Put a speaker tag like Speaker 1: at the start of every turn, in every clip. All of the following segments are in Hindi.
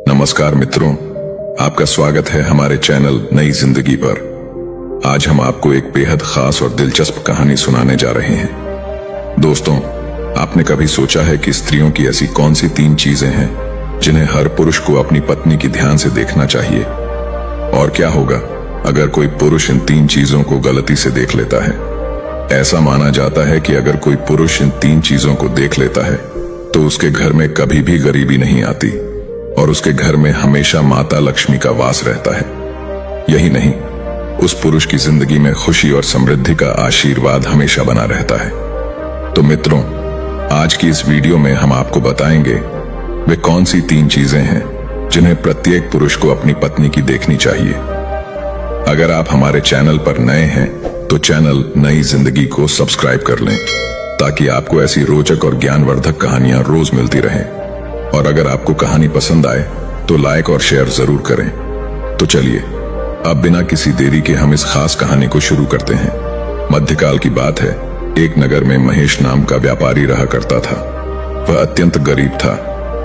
Speaker 1: नमस्कार मित्रों, आपका स्वागत है हमारे चैनल नई जिंदगी पर। आज हम आपको एक बेहद खास और दिलचस्प कहानी सुनाने जा रहे हैं। दोस्तों, आपने कभी सोचा है कि स्त्रियों की ऐसी कौन सी 3 चीजें हैं जिन्हें हर पुरुष को अपनी पत्नी की ध्यान से देखना चाहिए? और क्या होगा अगर कोई पुरुष इन 3 चीजों को गलती से देख लेता है? ऐसा माना जाता है कि अगर कोई पुरुष इन 3 चीजों को देख लेता है तो उसके घर में कभी भी गरीबी नहीं आती और उसके घर में हमेशा माता लक्ष्मी का वास रहता है। यही नहीं, उस पुरुष की जिंदगी में खुशी और समृद्धि का आशीर्वाद हमेशा बना रहता है। तो मित्रों, आज की इस वीडियो में हम आपको बताएंगे वे कौन सी 3 चीजें हैं जिन्हें प्रत्येक पुरुष को अपनी पत्नी की देखनी चाहिए। अगर आप हमारे चैनल पर नए हैं तो चैनल नई जिंदगी को सब्सक्राइब कर लें ताकि आपको ऐसी रोचक और ज्ञानवर्धक कहानियां रोज मिलती रहें। और अगर आपको कहानी पसंद आए तो लाइक और शेयर जरूर करें। तो चलिए अब बिना किसी देरी के हम इस खास कहानी को शुरू करते हैं। मध्यकाल की बात है। एक नगर में महेश नाम का व्यापारी रहा करता था। वह अत्यंत गरीब था।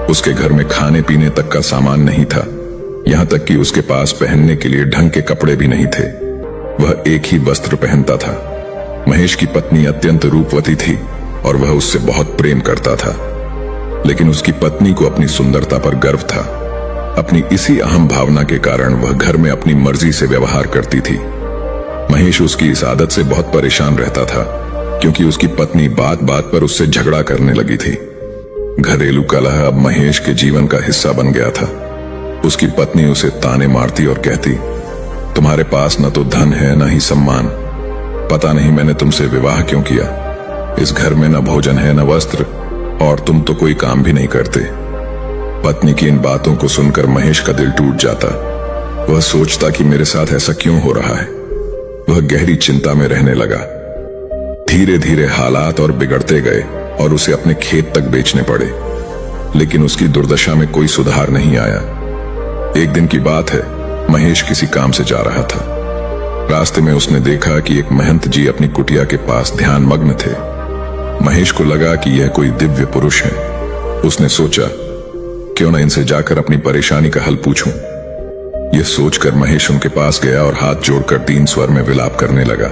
Speaker 1: उसके घर में खाने पीने तक का सामान नहीं था, यहाँ तक कि उसके पास पहनने के लिए ढंग के कपड़े भी नहीं थे। वह एक ही वस्त्र पहनता था। महेश की पत्नी अत्यंत रूपवती थी और वह उससे बहुत प्रेम करता था, लेकिन उसकी पत्नी को अपनी सुंदरता पर गर्व था। अपनी इसी अहम भावना के कारण वह घर में अपनी मर्जी से व्यवहार करती थी। महेश उसकी इस आदत से बहुत परेशान रहता था क्योंकि उसकी पत्नी बात बात पर उससे झगड़ा करने लगी थी। घरेलू कलह अब महेश के जीवन का हिस्सा बन गया था। उसकी पत्नी उसे ताने मारती और कहती, तुम्हारे पास न तो धन है न ही सम्मान, पता नहीं मैंने तुमसे विवाह क्यों किया। इस घर में न भोजन है न वस्त्र और तुम तो कोई काम भी नहीं करते। पत्नी की इन बातों को सुनकर महेश का दिल टूट जाता। वह सोचता कि मेरे साथ ऐसा क्यों हो रहा है। वह गहरी चिंता में रहने लगा। धीरे धीरे हालात और बिगड़ते गए और उसे अपने खेत तक बेचने पड़े, लेकिन उसकी दुर्दशा में कोई सुधार नहीं आया। एक दिन की बात है, महेश किसी काम से जा रहा था। रास्ते में उसने देखा कि एक महंत जी अपनी कुटिया के पास ध्यान मग्न थे। महेश को लगा कि यह कोई दिव्य पुरुष है। उसने सोचा, क्यों न इनसे जाकर अपनी परेशानी का हल पूछूं। यह सोचकर महेश उनके पास गया और हाथ जोड़कर 3 स्वर में विलाप करने लगा।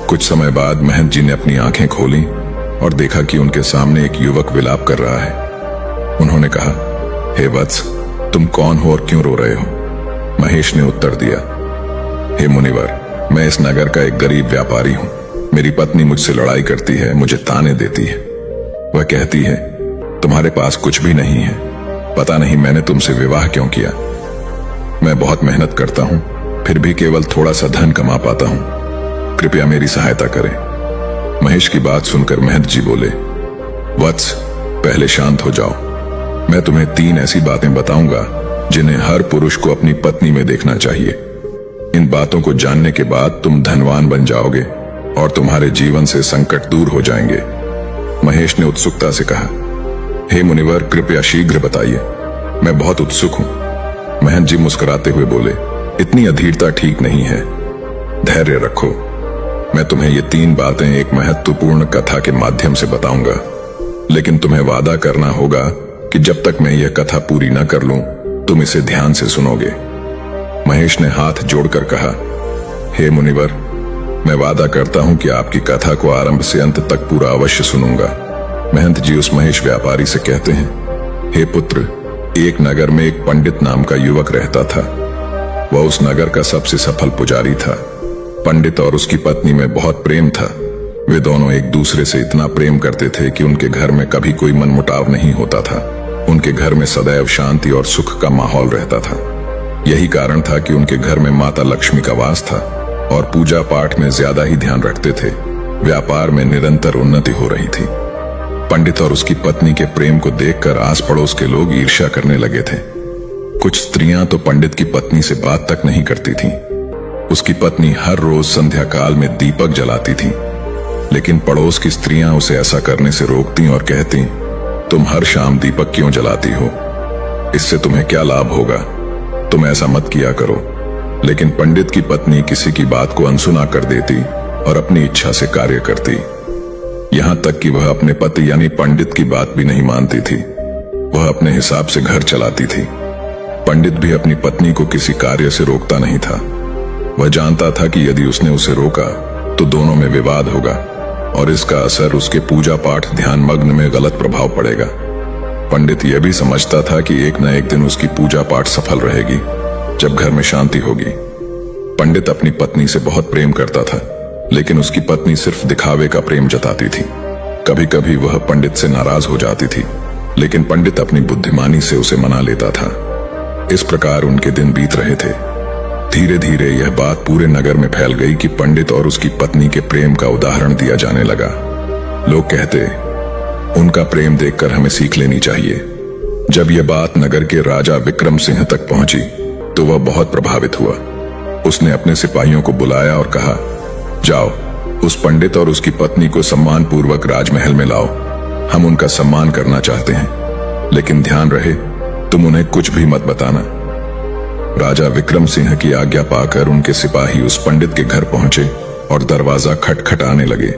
Speaker 1: कुछ समय बाद महंत जी ने अपनी आंखें खोली और देखा कि उनके सामने एक युवक विलाप कर रहा है। उन्होंने कहा, हे वत्स, तुम कौन हो और क्यों रो रहे हो? महेश ने उत्तर दिया, हे मुनिवर, मैं इस नगर का एक गरीब व्यापारी हूं। मेरी पत्नी मुझसे लड़ाई करती है, मुझे ताने देती है। वह कहती है, तुम्हारे पास कुछ भी नहीं है, पता नहीं मैंने तुमसे विवाह क्यों किया। मैं बहुत मेहनत करता हूं, फिर भी केवल थोड़ा सा धन कमा पाता हूं। कृपया मेरी सहायता करें। महेश की बात सुनकर महंत जी बोले, वत्स, पहले शांत हो जाओ। मैं तुम्हें 3 ऐसी बातें बताऊंगा जिन्हें हर पुरुष को अपनी पत्नी में देखना चाहिए। इन बातों को जानने के बाद तुम धनवान बन जाओगे और तुम्हारे जीवन से संकट दूर हो जाएंगे। महेश ने उत्सुकता से कहा, हे मुनिवर, कृपया शीघ्र बताइए, मैं बहुत उत्सुक हूं। महंत जी मुस्कुराते हुए बोले, इतनी अधीरता ठीक नहीं है, धैर्य रखो। मैं तुम्हें ये 3 बातें एक महत्वपूर्ण कथा के माध्यम से बताऊंगा, लेकिन तुम्हें वादा करना होगा कि जब तक मैं यह कथा पूरी न कर लूं तुम इसे ध्यान से सुनोगे। महेश ने हाथ जोड़कर कहा, हे मुनिवर, मैं वादा करता हूं कि आपकी कथा को आरंभ से अंत तक पूरा अवश्य सुनूंगा। महंत जी उस महेश व्यापारी से कहते हैं, हे पुत्र, एक नगर में एक पंडित नाम का युवक रहता था। वह उस नगर का सबसे सफल पुजारी था। पंडित और उसकी पत्नी में बहुत प्रेम था। वे दोनों एक दूसरे से इतना प्रेम करते थे कि उनके घर में कभी कोई मनमुटाव नहीं होता था। उनके घर में सदैव शांति और सुख का माहौल रहता था। यही कारण था कि उनके घर में माता लक्ष्मी का वास था और पूजा पाठ में ज्यादा ही ध्यान रखते थे। व्यापार में निरंतर उन्नति हो रही थी। पंडित और उसकी पत्नी के प्रेम को देखकर आस पड़ोस के लोग ईर्ष्या करने लगे थे। कुछ स्त्रियां तो पंडित की पत्नी से बात तक नहीं करती थीं। उसकी पत्नी हर रोज संध्या काल में दीपक जलाती थी, लेकिन पड़ोस की स्त्रियां उसे ऐसा करने से रोकती और कहती, तुम हर शाम दीपक क्यों जलाती हो? इससे तुम्हें क्या लाभ होगा? तुम ऐसा मत किया करो। लेकिन पंडित की पत्नी किसी की बात को अनसुना कर देती और अपनी इच्छा से कार्य करती। यहां तक कि वह अपने पति यानी पंडित की बात भी नहीं मानती थी। वह अपने हिसाब से घर चलाती थी। पंडित भी अपनी पत्नी को किसी कार्य से रोकता नहीं था। वह जानता था कि यदि उसने उसे रोका तो दोनों में विवाद होगा और इसका असर उसके पूजा पाठ ध्यान मग्न में गलत प्रभाव पड़ेगा। पंडित यह भी समझता था कि एक न एक दिन उसकी पूजा पाठ सफल रहेगी जब घर में शांति होगी। पंडित अपनी पत्नी से बहुत प्रेम करता था, लेकिन उसकी पत्नी सिर्फ दिखावे का प्रेम जताती थी। कभी कभी वह पंडित से नाराज हो जाती थी, लेकिन पंडित अपनी बुद्धिमानी से उसे मना लेता था। इस प्रकार उनके दिन बीत रहे थे। धीरे धीरे यह बात पूरे नगर में फैल गई कि पंडित और उसकी पत्नी के प्रेम का उदाहरण दिया जाने लगा। लोग कहते, उनका प्रेम देखकर हमें सीख लेनी चाहिए। जब यह बात नगर के राजा विक्रम सिंह तक पहुंची तो वह बहुत प्रभावित हुआ। उसने अपने सिपाहियों को बुलाया और कहा, जाओ उस पंडित और उसकी पत्नी को सम्मान पूर्वक राजमहल में लाओ। हम उनका सम्मान करना चाहते हैं, लेकिन ध्यान रहे तुम उन्हें कुछ भी मत बताना। राजा विक्रम सिंह की आज्ञा पाकर उनके सिपाही उस पंडित के घर पहुंचे और दरवाजा खटखटाने लगे।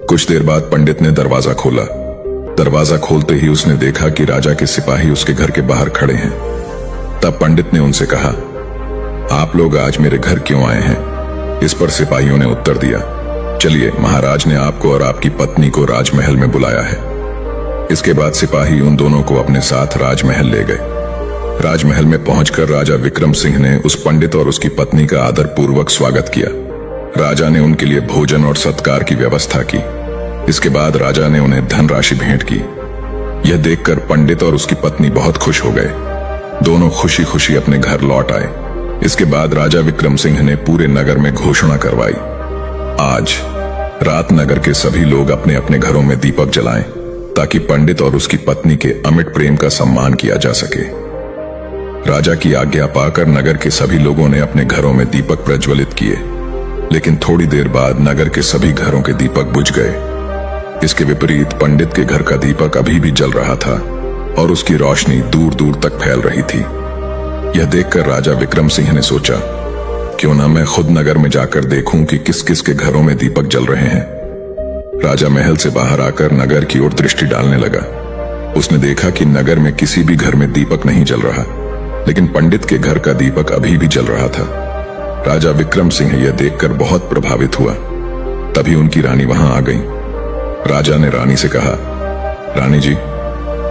Speaker 1: कुछ देर बाद पंडित ने दरवाजा खोला। दरवाजा खोलते ही उसने देखा कि राजा के सिपाही उसके घर के बाहर खड़े हैं। तब पंडित ने उनसे कहा, आप लोग आज मेरे घर क्यों आए हैं? इस पर सिपाहियों ने उत्तर दिया, चलिए महाराज ने आपको और आपकी पत्नी को राजमहल में बुलाया है। इसके बाद सिपाही उन दोनों को अपने साथ राजमहल ले गए। राजमहल में पहुंचकर राजा विक्रम सिंह ने उस पंडित और उसकी पत्नी का आदर पूर्वक स्वागत किया। राजा ने उनके लिए भोजन और सत्कार की व्यवस्था की। इसके बाद राजा ने उन्हें धनराशि भेंट की। यह देखकर पंडित और उसकी पत्नी बहुत खुश हो गए। दोनों खुशी खुशी अपने घर लौट आए। इसके बाद राजा विक्रम सिंह ने पूरे नगर में घोषणा करवाई, आज रात नगर के सभी लोग अपने अपने घरों में दीपक जलाएं, ताकि पंडित और उसकी पत्नी के अमिट प्रेम का सम्मान किया जा सके। राजा की आज्ञा पाकर नगर के सभी लोगों ने अपने घरों में दीपक प्रज्वलित किए, लेकिन थोड़ी देर बाद नगर के सभी घरों के दीपक बुझ गए। इसके विपरीत पंडित के घर का दीपक अभी भी जल रहा था और उसकी रोशनी दूर दूर तक फैल रही थी। यह देखकर राजा विक्रम सिंह ने सोचा, क्यों ना मैं खुद नगर में जाकर देखूं कि किस किस के घरों में दीपक जल रहे हैं। राजा महल से बाहर आकर नगर की ओर दृष्टि डालने लगा। उसने देखा कि नगर में किसी भी घर में दीपक नहीं जल रहा, लेकिन पंडित के घर का दीपक अभी भी जल रहा था। राजा विक्रम सिंह यह देखकर बहुत प्रभावित हुआ। तभी उनकी रानी वहां आ गई। राजा ने रानी से कहा, रानी जी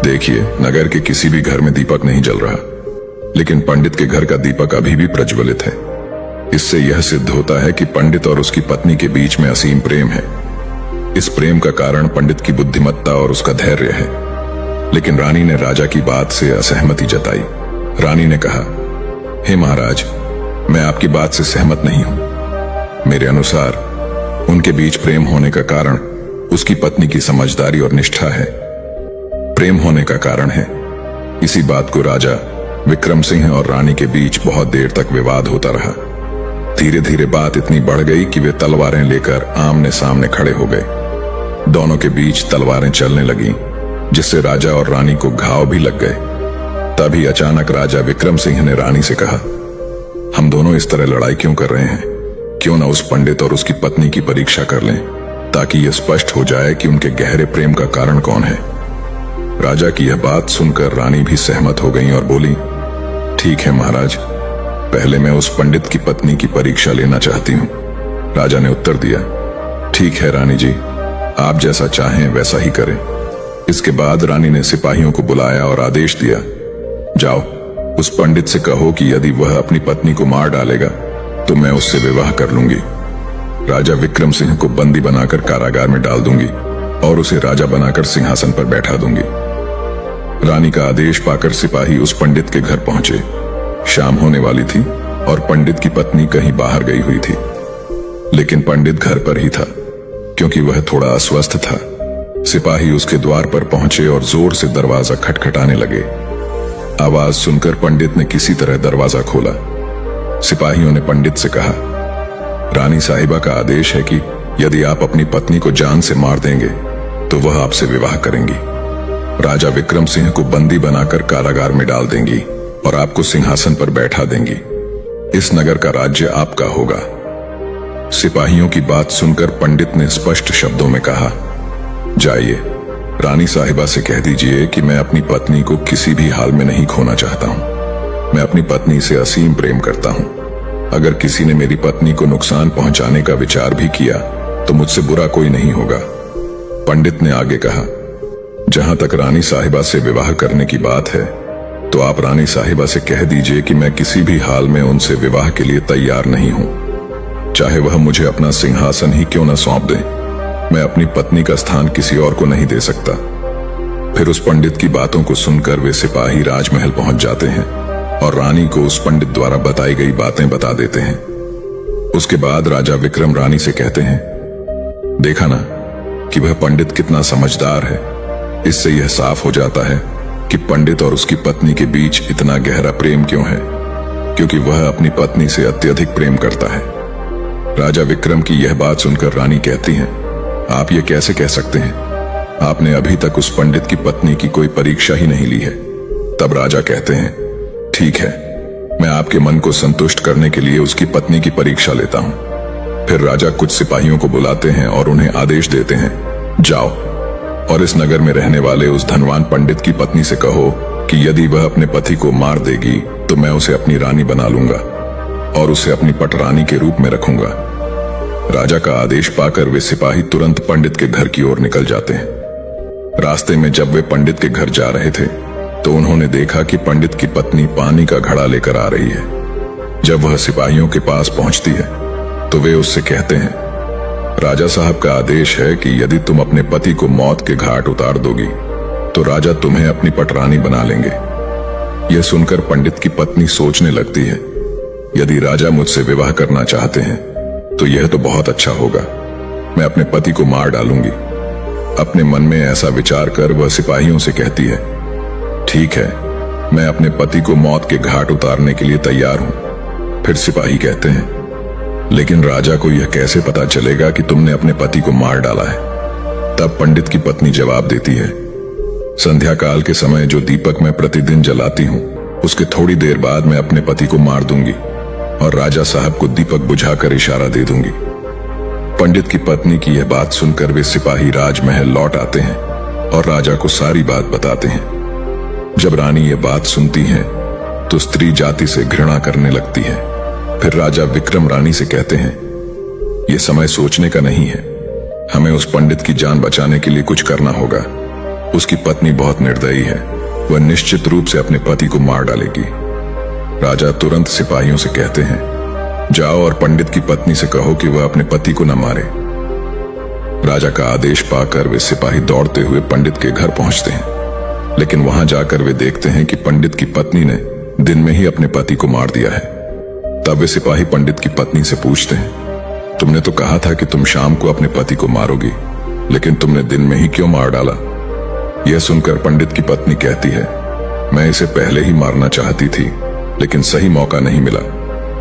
Speaker 1: देखिए, नगर के किसी भी घर में दीपक नहीं जल रहा, लेकिन पंडित के घर का दीपक अभी भी प्रज्वलित है। इससे यह सिद्ध होता है कि पंडित और उसकी पत्नी के बीच में असीम प्रेम है। इस प्रेम का कारण पंडित की बुद्धिमत्ता और उसका धैर्य है। लेकिन रानी ने राजा की बात से असहमति जताई। रानी ने कहा, हे महाराज, मैं आपकी बात से सहमत नहीं हूं। मेरे अनुसार उनके बीच प्रेम होने का कारण उसकी पत्नी की समझदारी और निष्ठा है। प्रेम होने का कारण है। इसी बात को राजा विक्रम सिंह और रानी के बीच बहुत देर तक विवाद होता रहा। धीरे धीरे बात इतनी बढ़ गई कि वे तलवारें लेकर आमने सामने खड़े हो गए। दोनों के बीच तलवारें चलने लगीं, जिससे राजा और रानी को घाव भी लग गए। तभी अचानक राजा विक्रम सिंह ने रानी से कहा, हम दोनों इस तरह लड़ाई क्यों कर रहे हैं? क्यों ना उस पंडित और उसकी पत्नी की परीक्षा कर लें, ताकि यह स्पष्ट हो जाए कि उनके गहरे प्रेम का कारण कौन है। राजा की यह बात सुनकर रानी भी सहमत हो गई और बोली, ठीक है महाराज, पहले मैं उस पंडित की पत्नी की परीक्षा लेना चाहती हूँ। राजा ने उत्तर दिया, ठीक है रानी जी, आप जैसा चाहें वैसा ही करें। इसके बाद रानी ने सिपाहियों को बुलाया और आदेश दिया, जाओ उस पंडित से कहो कि यदि वह अपनी पत्नी को मार डालेगा तो मैं उससे विवाह कर लूंगी। राजा विक्रम सिंह को बंदी बनाकर कारागार में डाल दूंगी और उसे राजा बनाकर सिंहासन पर बैठा दूंगी। रानी का आदेश पाकर सिपाही उस पंडित के घर पहुंचे। शाम होने वाली थी और पंडित की पत्नी कहीं बाहर गई हुई थी, लेकिन पंडित घर पर ही था, क्योंकि वह थोड़ा अस्वस्थ था। सिपाही उसके द्वार पर पहुंचे और जोर से दरवाजा खटखटाने लगे। आवाज सुनकर पंडित ने किसी तरह दरवाजा खोला। सिपाहियों ने पंडित से कहा, रानी साहिबा का आदेश है कि यदि आप अपनी पत्नी को जान से मार देंगे तो वह आपसे विवाह करेंगी। राजा विक्रम सिंह को बंदी बनाकर कारागार में डाल देंगी और आपको सिंहासन पर बैठा देंगी। इस नगर का राज्य आपका होगा। सिपाहियों की बात सुनकर पंडित ने स्पष्ट शब्दों में कहा, जाइए, रानी साहिबा से कह दीजिए कि मैं अपनी पत्नी को किसी भी हाल में नहीं खोना चाहता हूं। मैं अपनी पत्नी से असीम प्रेम करता हूं। अगर किसी ने मेरी पत्नी को नुकसान पहुंचाने का विचार भी किया तो मुझसे बुरा कोई नहीं होगा। पंडित ने आगे कहा, जहां तक रानी साहिबा से विवाह करने की बात है तो आप रानी साहिबा से कह दीजिए कि मैं किसी भी हाल में उनसे विवाह के लिए तैयार नहीं हूं, चाहे वह मुझे अपना सिंहासन ही क्यों न सौंप दे। मैं अपनी पत्नी का स्थान किसी और को नहीं दे सकता। फिर उस पंडित की बातों को सुनकर वे सिपाही राजमहल पहुंच जाते हैं और रानी को उस पंडित द्वारा बताई गई बातें बता देते हैं। उसके बाद राजा विक्रम रानी से कहते हैं, देखा ना कि वह पंडित कितना समझदार है। इससे यह साफ हो जाता है कि पंडित और उसकी पत्नी के बीच इतना गहरा प्रेम क्यों है, क्योंकि वह अपनी पत्नी से अत्यधिक प्रेम करता है। राजा विक्रम की यह बात सुनकर रानी कहती हैं, आप ये कैसे कह सकते हैं? आपने अभी तक उस पंडित की पत्नी की कोई परीक्षा ही नहीं ली है। तब राजा कहते हैं, ठीक है, मैं आपके मन को संतुष्ट करने के लिए उसकी पत्नी की परीक्षा लेता हूं। फिर राजा कुछ सिपाहियों को बुलाते हैं और उन्हें आदेश देते हैं, जाओ और इस नगर में रहने वाले उस धनवान पंडित की पत्नी से कहो कि यदि वह अपने पति को मार देगी तो मैं उसे अपनी रानी बना लूंगा और उसे अपनी पटरानी के रूप में रखूंगा। राजा का आदेश पाकर वे सिपाही तुरंत पंडित के घर की ओर निकल जाते हैं। रास्ते में जब वे पंडित के घर जा रहे थे तो उन्होंने देखा कि पंडित की पत्नी पानी का घड़ा लेकर आ रही है। जब वह सिपाहियों के पास पहुंचती है तो वे उससे कहते हैं, राजा साहब का आदेश है कि यदि तुम अपने पति को मौत के घाट उतार दोगी तो राजा तुम्हें अपनी पटरानी बना लेंगे। यह सुनकर पंडित की पत्नी सोचने लगती है, यदि राजा मुझसे विवाह करना चाहते हैं तो यह तो बहुत अच्छा होगा, मैं अपने पति को मार डालूंगी। अपने मन में ऐसा विचार कर वह सिपाहियों से कहती है, ठीक है, मैं अपने पति को मौत के घाट उतारने के लिए तैयार हूं। फिर सिपाही कहते हैं, लेकिन राजा को यह कैसे पता चलेगा कि तुमने अपने पति को मार डाला है? तब पंडित की पत्नी जवाब देती है, संध्या काल के समय जो दीपक मैं प्रतिदिन जलाती हूं उसके थोड़ी देर बाद मैं अपने पति को मार दूंगी और राजा साहब को दीपक बुझाकर इशारा दे दूंगी। पंडित की पत्नी की यह बात सुनकर वे सिपाही राजमहल लौट आते हैं और राजा को सारी बात बताते हैं। जब रानी ये बात सुनती है तो स्त्री जाति से घृणा करने लगती है। फिर राजा विक्रम रानी से कहते हैं, यह समय सोचने का नहीं है, हमें उस पंडित की जान बचाने के लिए कुछ करना होगा। उसकी पत्नी बहुत निर्दयी है, वह निश्चित रूप से अपने पति को मार डालेगी। राजा तुरंत सिपाहियों से कहते हैं, जाओ और पंडित की पत्नी से कहो कि वह अपने पति को न मारे। राजा का आदेश पाकर वे सिपाही दौड़ते हुए पंडित के घर पहुंचते हैं, लेकिन वहां जाकर वे देखते हैं कि पंडित की पत्नी ने दिन में ही अपने पति को मार दिया है। तब वे सिपाही पंडित की पत्नी से पूछते हैं, तुमने तो कहा था कि तुम शाम को अपने पति को मारोगी, लेकिन तुमने दिन में ही क्यों मार डाला? यह सुनकर पंडित की पत्नी कहती है, मैं इसे पहले ही मारना चाहती थी, लेकिन सही मौका नहीं मिला।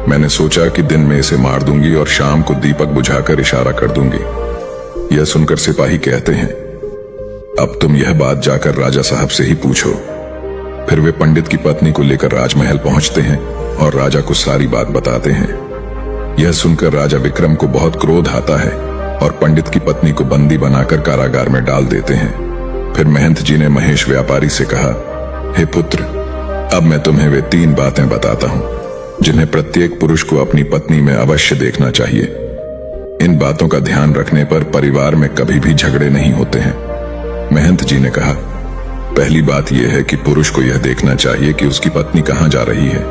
Speaker 1: मैंने सोचा कि दिन में इसे मार दूंगी और शाम को दीपक बुझाकर इशारा कर दूंगी। यह सुनकर सिपाही कहते हैं, अब तुम यह बात जाकर राजा साहब से ही पूछो। फिर वे पंडित की पत्नी को लेकर राजमहल पहुंचते हैं और राजा को सारी बात बताते हैं। यह सुनकर राजा विक्रम को बहुत क्रोध आता है और पंडित की पत्नी को बंदी बनाकर कारागार में डाल देते हैं। फिर महंत जी ने महेश व्यापारी से कहा, हे पुत्र, अब मैं तुम्हें वे 3 बातें बताता हूं जिन्हें प्रत्येक पुरुष को अपनी पत्नी में अवश्य देखना चाहिए। इन बातों का ध्यान रखने पर परिवार में कभी भी झगड़े नहीं होते हैं। महंत जी ने कहा, पहली बात यह है कि पुरुष को यह देखना चाहिए कि उसकी पत्नी कहां जा रही है,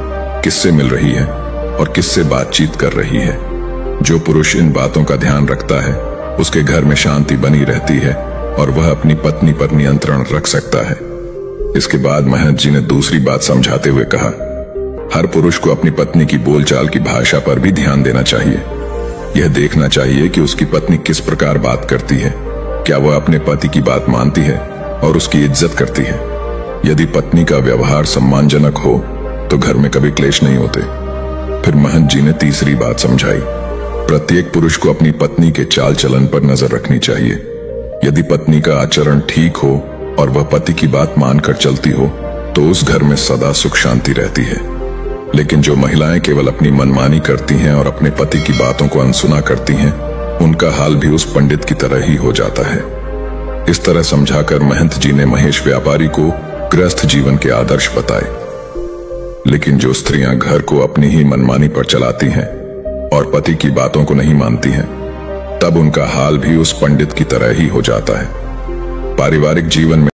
Speaker 1: किससे मिल रही है और किससे बातचीत कर रही है। जो पुरुष इन बातों का ध्यान रखता है उसके घर में शांति बनी रहती है और वह अपनी पत्नी पर नियंत्रण रख सकता है। इसके बाद महंत जी ने दूसरी बात समझाते हुए कहा, हर पुरुष को अपनी पत्नी की बोलचाल की भाषा पर भी ध्यान देना चाहिए। यह देखना चाहिए कि उसकी पत्नी किस प्रकार बात करती है, क्या वह अपने पति की बात मानती है और उसकी इज्जत करती है। यदि पत्नी का व्यवहार सम्मानजनक हो तो घर में कभी क्लेश नहीं होते। फिर महंत जी ने तीसरी बात समझाई, प्रत्येक पुरुष को अपनी पत्नी के चाल चलन पर नजर रखनी चाहिए। यदि पत्नी का आचरण ठीक हो और वह पति की बात मानकर चलती हो तो उस घर में सदा सुख शांति रहती है। लेकिन जो महिलाएं केवल अपनी मनमानी करती हैं और अपने पति की बातों को अनसुना करती हैं, उनका हाल भी उस पंडित की तरह ही हो जाता है। इस तरह समझाकर महंत जी ने महेश व्यापारी को गृहस्थ जीवन के आदर्श बताए। लेकिन जो स्त्रियां घर को अपनी ही मनमानी पर चलाती हैं और पति की बातों को नहीं मानती हैं, तब उनका हाल भी उस पंडित की तरह ही हो जाता है। पारिवारिक जीवन में